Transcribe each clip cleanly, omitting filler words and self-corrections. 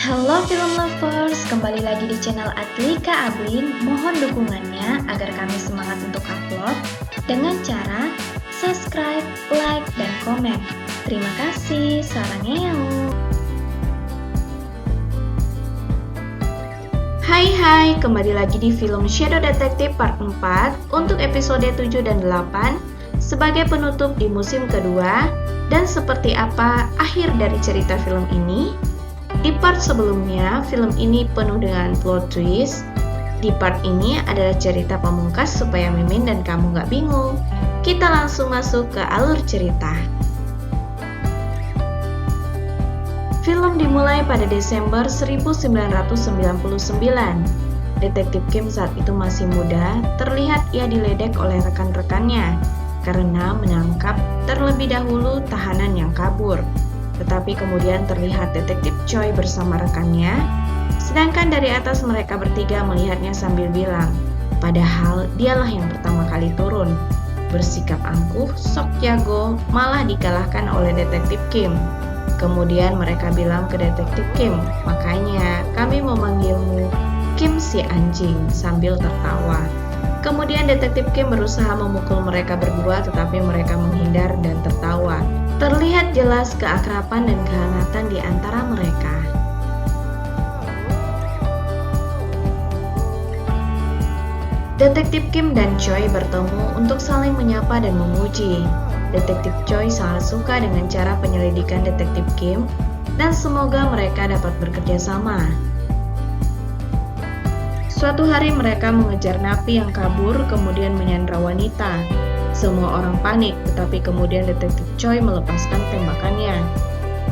Halo film lovers, kembali lagi di channel Adlika Ablin. Mohon dukungannya agar kami semangat untuk upload dengan cara subscribe, like, dan komen. Terima kasih, sarangnya yuk. Hai, kembali lagi di film Shadow Detective Part 4 untuk episode 7 dan 8 sebagai penutup di musim kedua. Dan seperti apa akhir dari cerita film ini? Di part sebelumnya, film ini penuh dengan plot twist. Di part ini adalah cerita pamungkas supaya Mimin dan kamu gak bingung. Kita langsung masuk ke alur cerita. Film dimulai pada Desember 1999. Detektif Kim saat itu masih muda, terlihat ia diledek oleh rekan-rekannya karena menangkap terlebih dahulu tahanan yang kabur. Tetapi kemudian terlihat Detektif Choi bersama rekannya, sedangkan dari atas mereka bertiga melihatnya sambil bilang, padahal dialah yang pertama kali turun. Bersikap angkuh, sok jago, malah dikalahkan oleh Detektif Kim. Kemudian mereka bilang ke Detektif Kim, makanya kami memanggilmu Kim si anjing, sambil tertawa. Kemudian Detektif Kim berusaha memukul mereka berdua, tetapi mereka menghindar dan tertawa. Terlihat jelas keakraban dan kehangatan di antara mereka. Detektif Kim dan Choi bertemu untuk saling menyapa dan memuji. Detektif Choi sangat suka dengan cara penyelidikan Detektif Kim dan semoga mereka dapat bekerja sama. Suatu hari mereka mengejar napi yang kabur kemudian menyandra wanita. Semua orang panik, tetapi kemudian Detektif Choi melepaskan tembakannya.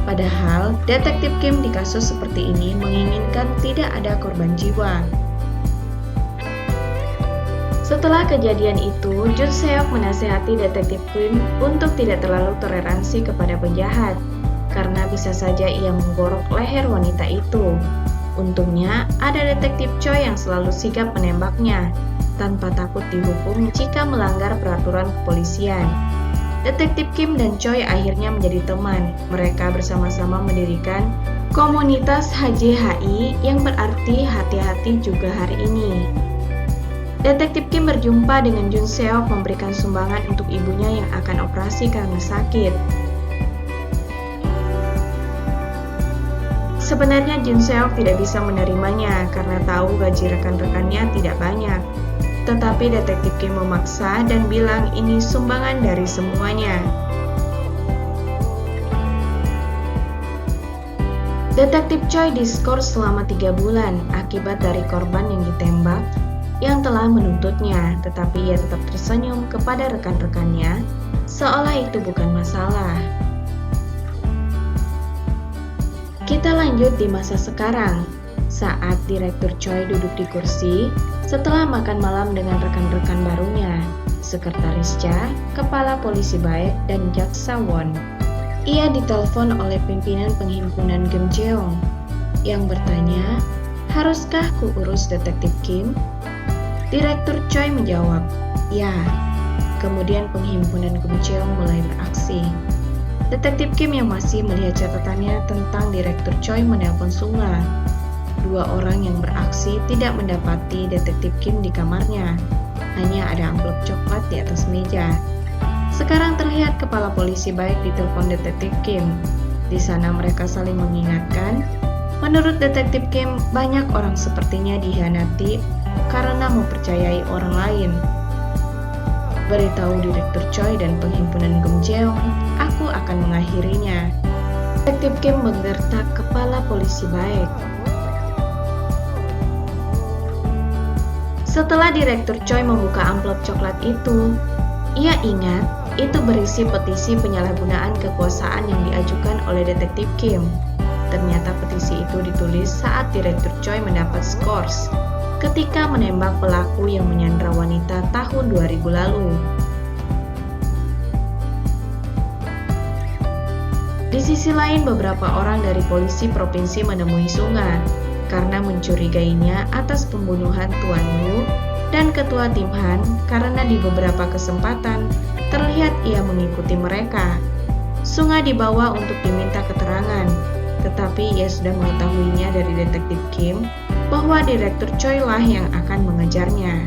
Padahal, Detektif Kim di kasus seperti ini menginginkan tidak ada korban jiwa. Setelah kejadian itu, Jun Seok menasihati Detektif Kim untuk tidak terlalu toleransi kepada penjahat, karena bisa saja ia menggorok leher wanita itu. Untungnya, ada Detektif Choi yang selalu sigap menembaknya, tanpa takut dihukum jika melanggar peraturan kepolisian. Detektif Kim dan Choi akhirnya menjadi teman. Mereka bersama-sama mendirikan komunitas HJHI yang berarti hati-hati juga hari ini. Detektif Kim berjumpa dengan Jun Seok memberikan sumbangan untuk ibunya yang akan operasi karena sakit. Sebenarnya Jun Seok tidak bisa menerimanya karena tahu gaji rekan-rekannya tidak banyak. Tetapi Detektif Kim memaksa dan bilang ini sumbangan dari semuanya. Detektif Choi diskors selama 3 bulan akibat dari korban yang ditembak yang telah menuntutnya, tetapi ia tetap tersenyum kepada rekan-rekannya seolah itu bukan masalah. Kita lanjut di masa sekarang, saat Direktur Choi duduk di kursi setelah makan malam dengan rekan-rekan barunya, Sekretaris Cha, Kepala Polisi Baek, dan Jaksa Won. Ia ditelepon oleh pimpinan penghimpunan Kim Jeong yang bertanya, haruskah kuurus Detektif Kim? Direktur Choi menjawab, ya. Kemudian penghimpunan Kim Jeong mulai beraksi. Detektif Kim yang masih melihat catatannya tentang Direktur Choi menelpon Sunga. 2 orang yang beraksi tidak mendapati Detektif Kim di kamarnya. Hanya ada amplop coklat di atas meja. Sekarang terlihat Kepala Polisi Baek ditelepon Detektif Kim. Di sana mereka saling mengingatkan. Menurut Detektif Kim, banyak orang sepertinya dihianati karena mempercayai orang lain. Beritahu Direktur Choi dan penghimpunan Kim Jeong, aku akan mengakhirinya. Detektif Kim menggertak Kepala Polisi Baek. Setelah Direktur Choi membuka amplop coklat itu, ia ingat itu berisi petisi penyalahgunaan kekuasaan yang diajukan oleh Detektif Kim. Ternyata petisi itu ditulis saat Direktur Choi mendapat skors ketika menembak pelaku yang menyandra wanita tahun 2000 lalu. Di sisi lain, beberapa orang dari polisi provinsi menemui Sunga karena mencurigainya atas pembunuhan Tuan Wu dan Ketua Tim Han karena di beberapa kesempatan terlihat ia mengikuti mereka. Sunga dibawa untuk diminta keterangan, tetapi ia sudah mengetahuinya dari detektif Kim bahwa Direktur Choi lah yang akan mengejarnya.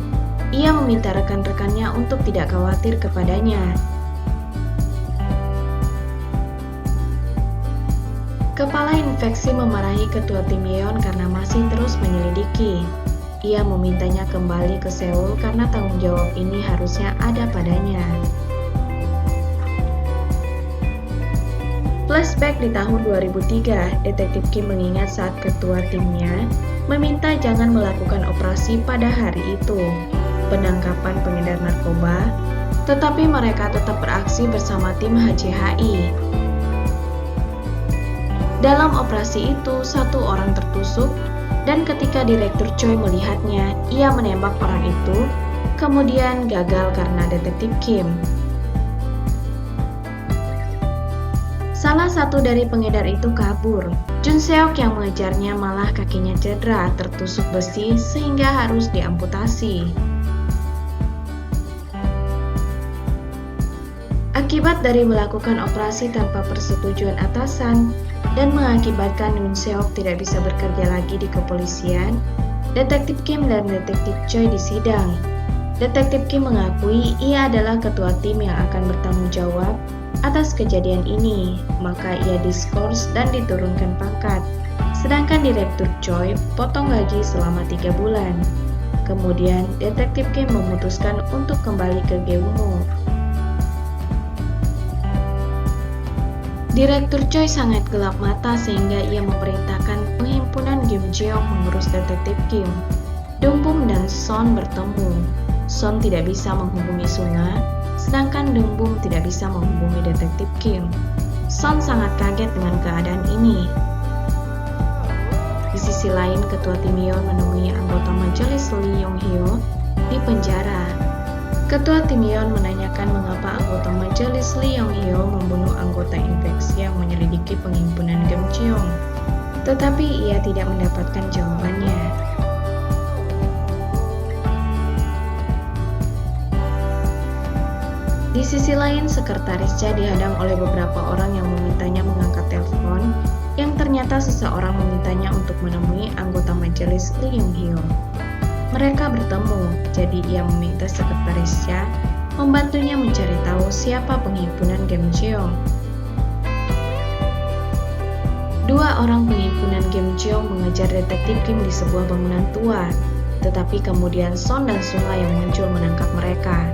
Ia meminta rekan-rekannya untuk tidak khawatir kepadanya. Kepala infeksi memarahi ketua tim Yeon karena masih terus menyelidiki. Ia memintanya kembali ke Seoul karena tanggung jawab ini harusnya ada padanya. Flashback di tahun 2003, detektif Kim mengingat saat ketua timnya meminta jangan melakukan operasi pada hari itu, penangkapan pengedar narkoba, tetapi mereka tetap beraksi bersama tim HCHI. Dalam operasi itu, satu orang tertusuk, dan ketika Direktur Choi melihatnya, ia menembak orang itu, kemudian gagal karena detektif Kim. Salah satu dari pengedar itu kabur. Jun Seok yang mengejarnya malah kakinya cedera, tertusuk besi sehingga harus diamputasi. Akibat dari melakukan operasi tanpa persetujuan atasan dan mengakibatkan Jun Seok tidak bisa bekerja lagi di kepolisian, detektif Kim dan detektif Choi disidang. Detektif Kim mengakui ia adalah ketua tim yang akan bertanggung jawab atas kejadian ini, maka ia diskors dan diturunkan pangkat. Sedangkan Direktur Choi potong gaji selama 3 bulan. Kemudian, detektif Kim memutuskan untuk kembali ke Geumo. Direktur Choi sangat gelap mata sehingga ia memerintahkan penghimpunan Kim Jeong mengurus detektif Kim. Dongbum dan Son bertemu. Son tidak bisa menghubungi Sunga, sedangkan Dongbum tidak bisa menghubungi detektif Kim. Son sangat kaget dengan keadaan ini. Di sisi lain, ketua tim Yeon menemui anggota majelis Lee Yong Hyo di penjara. Ketua tim Yeon menanyakan mengapa anggota majelis Lee Yong Hyo membunuh anggota infeksi yang menyelidiki penghimpunan Kim Jeong, tetapi ia tidak mendapatkan jawabannya. Di sisi lain, sekretaris Cha dihadang oleh beberapa orang yang memintanya mengangkat telepon, yang ternyata seseorang memintanya untuk menemui anggota majelis Lee Yong Hyo. Mereka bertemu, jadi ia meminta sekretaris Cha membantunya mencari tahu siapa penghimpunan Kim Jeong. Dua orang penghimpunan Kim Jeong mengejar detektif Kim di sebuah bangunan tua, tetapi kemudian Son dan Sunga yang muncul menangkap mereka.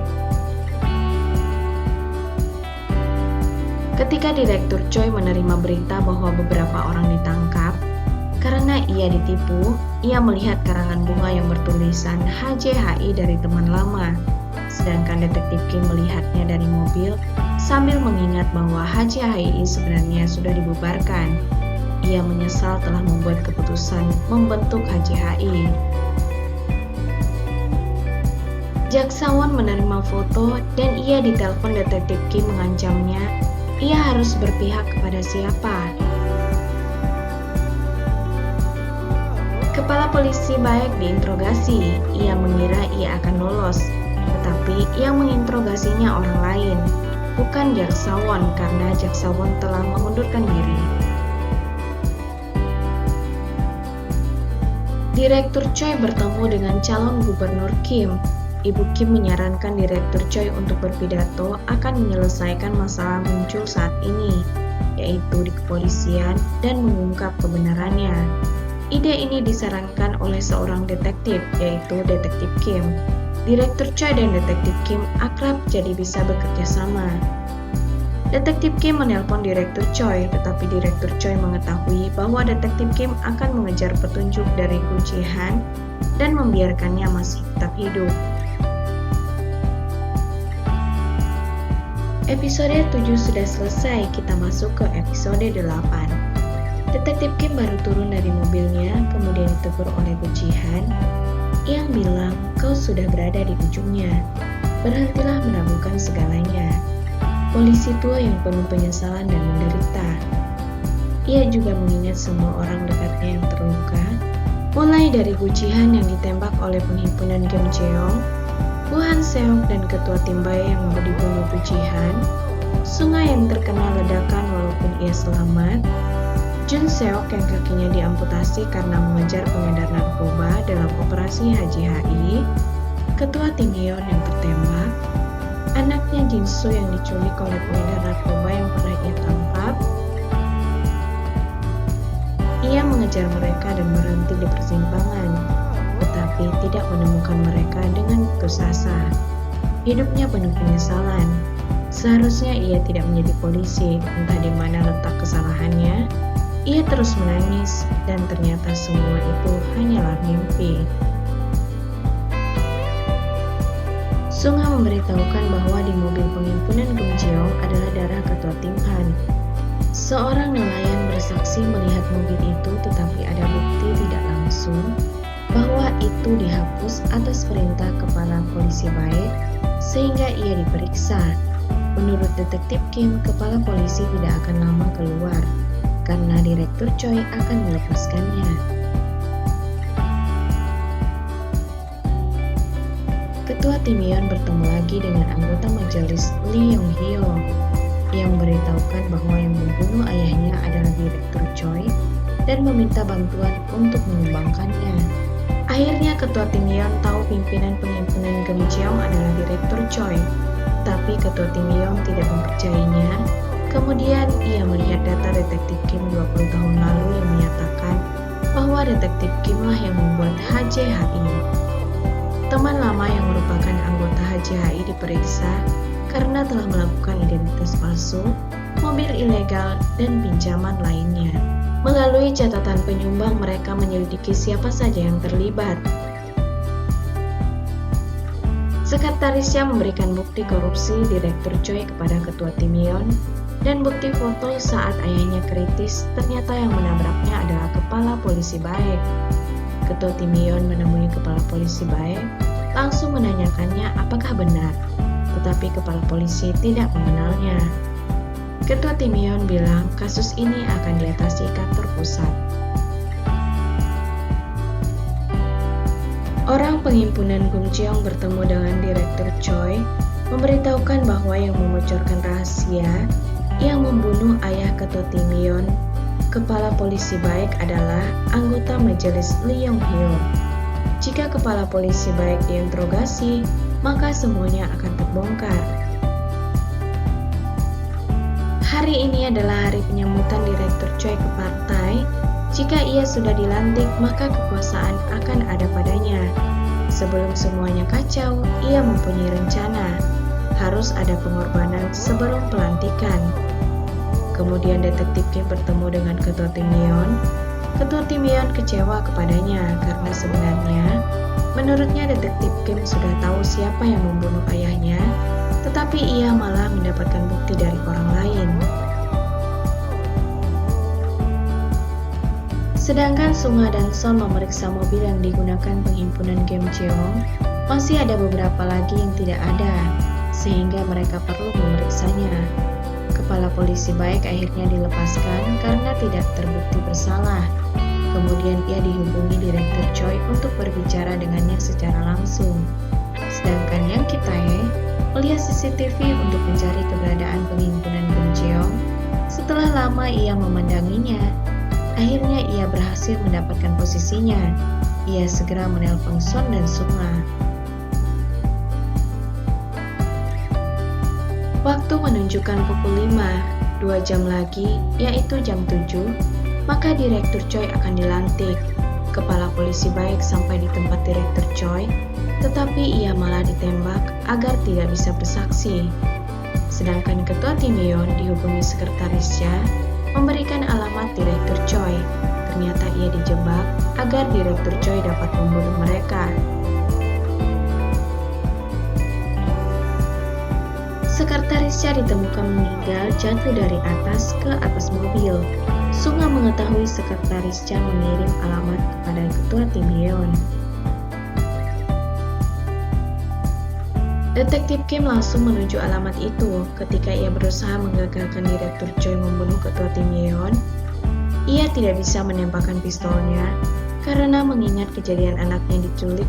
Ketika Direktur Choi menerima berita bahwa beberapa orang ditangkap, karena ia ditipu, ia melihat karangan bunga yang bertulisan HCHI dari teman lama. Sedangkan detektif Kim melihatnya dari mobil sambil mengingat bahwa HCHI sebenarnya sudah dibubarkan. Ia menyesal telah membuat keputusan membentuk HCHI. Jaksawan menerima foto dan ia ditelepon detektif Kim mengancamnya ia harus berpihak kepada siapa. Kepala polisi baik diinterogasi, ia mengira ia akan lolos, tetapi yang menginterogasinya orang lain, bukan Jaksawan karena Jaksawan telah mengundurkan diri. Direktur Choi bertemu dengan calon gubernur Kim. Ibu Kim menyarankan Direktur Choi untuk berpidato akan menyelesaikan masalah muncul saat ini, yaitu di kepolisian dan mengungkap kebenarannya. Ide ini disarankan oleh seorang detektif, yaitu Detektif Kim. Direktur Choi dan Detektif Kim akrab jadi bisa bekerja sama. Detektif Kim menelpon Direktur Choi, tetapi Direktur Choi mengetahui bahwa Detektif Kim akan mengejar petunjuk dari Gu Ji-han dan membiarkannya masih tetap hidup. Episode 7 sudah selesai, kita masuk ke episode 8. Detektif Kim baru turun dari mobilnya, kemudian ditegur oleh Gu Ji-han yang bilang, "Kau sudah berada di ujungnya. Berhentilah meragukan segalanya." Polisi tua yang penuh penyesalan dan menderita. Ia juga mengingat semua orang dekatnya yang terluka, mulai dari Gu Ji-han yang ditembak oleh penghimpunan Kim Jeong, Gu Han Seok dan ketua tim Bae yang mau dibunuh Gu Ji-han, Sunga yang terkena ledakan walaupun ia selamat, Jun Seok yang kakinya diamputasi karena mengejar pengedar narkoba dalam operasi HJHI, ketua tim Yeon yang tertembak, anaknya Jin Soo yang diculik oleh pengedar narkoba yang pernah ia tangkap. Ia mengejar mereka dan berhenti di persimpangan, tetapi tidak menemukan mereka dengan putus asa. Hidupnya penuh penyesalan. Seharusnya ia tidak menjadi polisi, entah di mana letak kesalahannya. Ia terus menangis, dan ternyata semua itu hanyalah mimpi. Sunga memberitahukan bahwa di mobil penghimpunan Gung Jeong adalah darah ketua tim Han. Seorang nelayan bersaksi melihat mobil itu, tetapi ada bukti tidak langsung bahwa itu dihapus atas perintah kepala polisi baik, sehingga ia diperiksa. Menurut detektif Kim, kepala polisi tidak akan lama keluar, karena Direktur Choi akan melepaskannya. Ketua tim Yeon bertemu lagi dengan anggota majelis Lee Yong Hyo yang memberitahukan bahwa yang membunuh ayahnya adalah Direktur Choi dan meminta bantuan untuk menyumbangkannya. Akhirnya ketua tim Yeon tahu pimpinan penghimpunan Gung Jeong adalah Direktur Choi, tapi ketua tim Yeon tidak mempercayainya. Kemudian ia melihat data detektif Kim 20 tahun lalu yang menyatakan bahwa detektif Kim lah yang membuat HJHI. Teman lama yang merupakan anggota HJHI diperiksa karena telah melakukan identitas palsu, mobil ilegal, dan pinjaman lainnya. Melalui catatan penyumbang, mereka menyelidiki siapa saja yang terlibat. Sekretarisnya memberikan bukti korupsi Direktur Choi kepada ketua tim Yeon, dan bukti foto saat ayahnya kritis. Ternyata yang menabraknya adalah kepala polisi baik. Ketua tim Yeon menemui kepala polisi baik, langsung menanyakannya apakah benar, tetapi kepala polisi tidak mengenalnya. Ketua tim Yeon bilang kasus ini akan diatasi kantor pusat. Orang penghimpunan Gung Jeong bertemu dengan Direktur Choi, memberitahukan bahwa yang membocorkan rahasia yang membunuh ayah ketua tim Yeon, kepala polisi baik, adalah anggota majelis Lee Yong Hyo. Jika kepala polisi baik diinterogasi, maka semuanya akan terbongkar. Hari ini adalah hari penyambutan Direktur Choi ke partai. Jika ia sudah dilantik, maka kekuasaan akan ada padanya. Sebelum semuanya kacau, ia mempunyai rencana. Harus ada pengorbanan sebelum pelantikan. Kemudian detektif Kim bertemu dengan ketua tim Yeon. Ketua tim Yeon kecewa kepadanya karena sebenarnya menurutnya detektif Kim sudah tahu siapa yang membunuh ayahnya, tetapi ia malah mendapatkan bukti dari orang lain. Sedangkan Sunga dan Son memeriksa mobil yang digunakan penghimpunan Gung Jeong, masih ada beberapa lagi yang tidak ada, sehingga mereka perlu memeriksanya. Kepala polisi baik akhirnya dilepaskan karena tidak terbukti bersalah. Kemudian ia dihubungi Direktur Choi untuk berbicara dengannya secara langsung. Sedangkan Yang Ki-tae melihat CCTV untuk mencari keberadaan penghimpunan Gung Jeong. Setelah lama ia memandanginya, akhirnya ia berhasil mendapatkan posisinya. Ia segera menelpon Son dan Sunga. Waktu menunjukkan pukul 5, 2 jam lagi, yaitu jam 7, maka Direktur Choi akan dilantik. Kepala polisi baik sampai di tempat Direktur Choi, tetapi ia malah ditembak agar tidak bisa bersaksi. Sedangkan ketua tim Yeon dihubungi sekretarisnya, memberikan alamat Direktur Choi. Ternyata ia dijebak agar Direktur Choi dapat membunuh mereka. Sekretarisnya ditemukan meninggal jatuh dari atas ke atas mobil. Sunga mengetahui sekretarisnya mengirim alamat kepada ketua tim Yeon. Detektif Kim langsung menuju alamat itu. Ketika ia berusaha menggagalkan Direktur Choi membunuh ketua tim Yeon, ia tidak bisa menembakkan pistolnya karena mengingat kejadian anaknya diculik.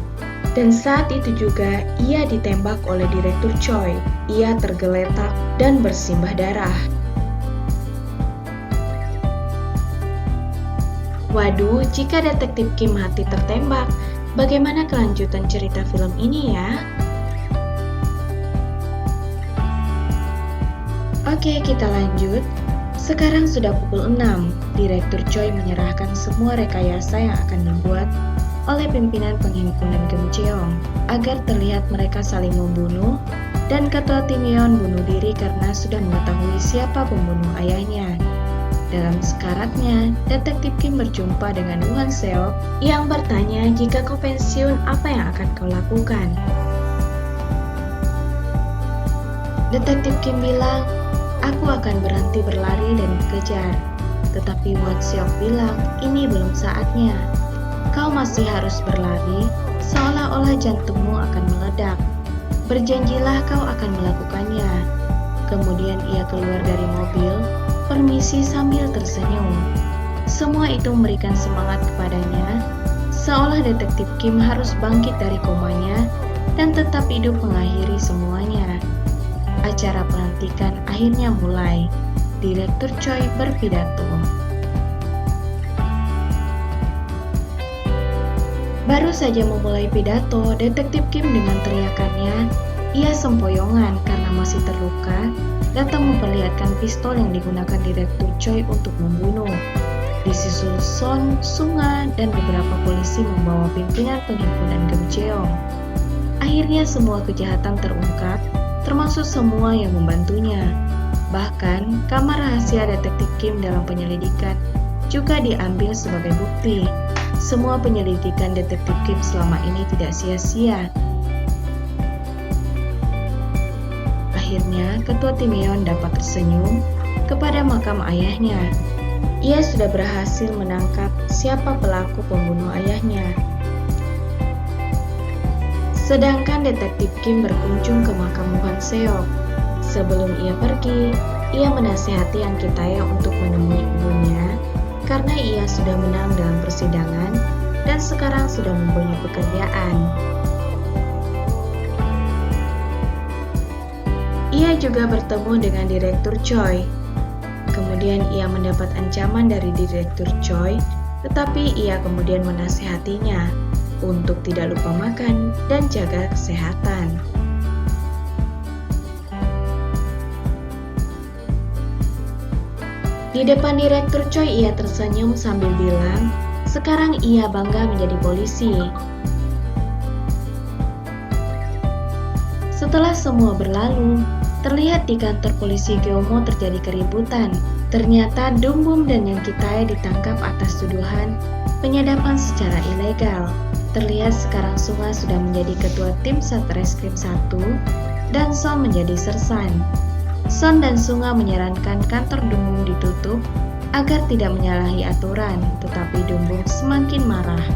Dan saat itu juga ia ditembak oleh Direktur Choi. Ia tergeletak dan bersimbah darah. Waduh, jika detektif Kim mati tertembak, bagaimana kelanjutan cerita film ini ya? Oke, kita lanjut. Sekarang sudah pukul 6. Direktur Choi menyerahkan semua rekayasa yang akan dibuat oleh pimpinan penghimpunan Geumjeong agar terlihat mereka saling membunuh, dan ketua Tim Yeon bunuh diri karena sudah mengetahui siapa pembunuh ayahnya. Dalam sekaratnya, detektif Kim berjumpa dengan Woo Han Seok yang bertanya jika kau pensiun apa yang akan kau lakukan. Detektif Kim bilang, aku akan berhenti berlari dan dikejar. Tetapi Woo Han Seok bilang, ini belum saatnya. Kau masih harus berlari, seolah-olah jantungmu akan meledak. Berjanjilah kau akan melakukannya. Kemudian ia keluar dari mobil, permisi sambil tersenyum. Semua itu memberikan semangat kepadanya, seolah detektif Kim harus bangkit dari komanya dan tetap hidup mengakhiri semuanya. Acara pelantikan akhirnya mulai. Direktur Choi berpidato. Baru saja memulai pidato, detektif Kim dengan teriakannya, ia sempoyongan karena masih terluka, datang memperlihatkan pistol yang digunakan Direktur Choi untuk membunuh. Disusul Son, Sunga, dan beberapa polisi membawa pimpinan penghimpunan Geumjeong. Akhirnya semua kejahatan terungkap, termasuk semua yang membantunya. Bahkan, kamar rahasia detektif Kim dalam penyelidikan juga diambil sebagai bukti. Semua penyelidikan detektif Kim selama ini tidak sia-sia. Akhirnya, ketua Tim Yeon dapat tersenyum kepada makam ayahnya. Ia sudah berhasil menangkap siapa pelaku pembunuh ayahnya. Sedangkan detektif Kim berkunjung ke makam Woo Han Seok. Sebelum ia pergi, ia menasihati Yang Ki-tae untuk menemui ibunya karena ia sudah menang dalam persidangan dan sekarang sudah mempunyai pekerjaan. Ia juga bertemu dengan Direktur Choi. Kemudian ia mendapat ancaman dari Direktur Choi, tetapi ia kemudian menasihatinya untuk tidak lupa makan dan jaga kesehatan. Di depan Direktur Choi ia tersenyum sambil bilang, sekarang ia bangga menjadi polisi. Setelah semua berlalu, terlihat di kantor polisi Gyeongmo terjadi keributan. Ternyata Dumbum dan Yang Ki-tae ditangkap atas tuduhan penyadapan secara ilegal. Terlihat sekarang Sunga sudah menjadi ketua tim Satreskrim 1 dan Son menjadi sersan. Son dan Sunga menyarankan kantor Dumbum ditutup agar tidak menyalahi aturan, tetapi Dumbum semakin marah.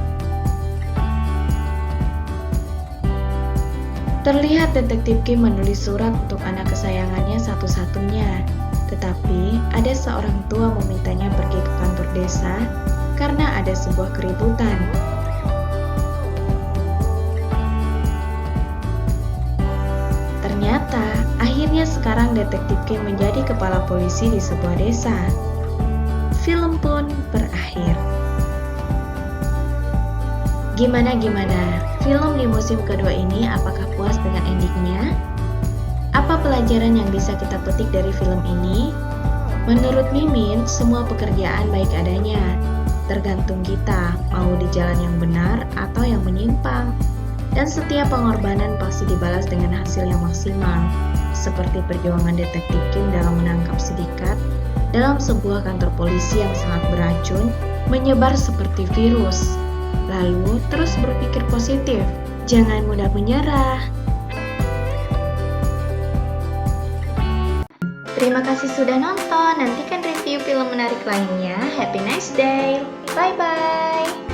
Terlihat detektif Kim menulis surat untuk anak kesayangannya satu-satunya, tetapi ada seorang tua memintanya pergi ke kantor desa karena ada sebuah keributan. Ternyata, akhirnya sekarang detektif Kim menjadi kepala polisi di sebuah desa. Film pun berakhir. Gimana? Film di musim kedua ini apakah puas dengan endingnya? Apa pelajaran yang bisa kita petik dari film ini? Menurut Mimin, semua pekerjaan baik adanya. Tergantung kita mau di jalan yang benar atau yang menyimpang. Dan setiap pengorbanan pasti dibalas dengan hasil yang maksimal, seperti perjuangan detektif Kim dalam menangkap sindikat dalam sebuah kantor polisi yang sangat beracun, menyebar seperti virus. Lalu, terus berpikir positif, jangan mudah menyerah. Terima kasih sudah nonton, nantikan review film menarik lainnya. Happy nice day, bye-bye.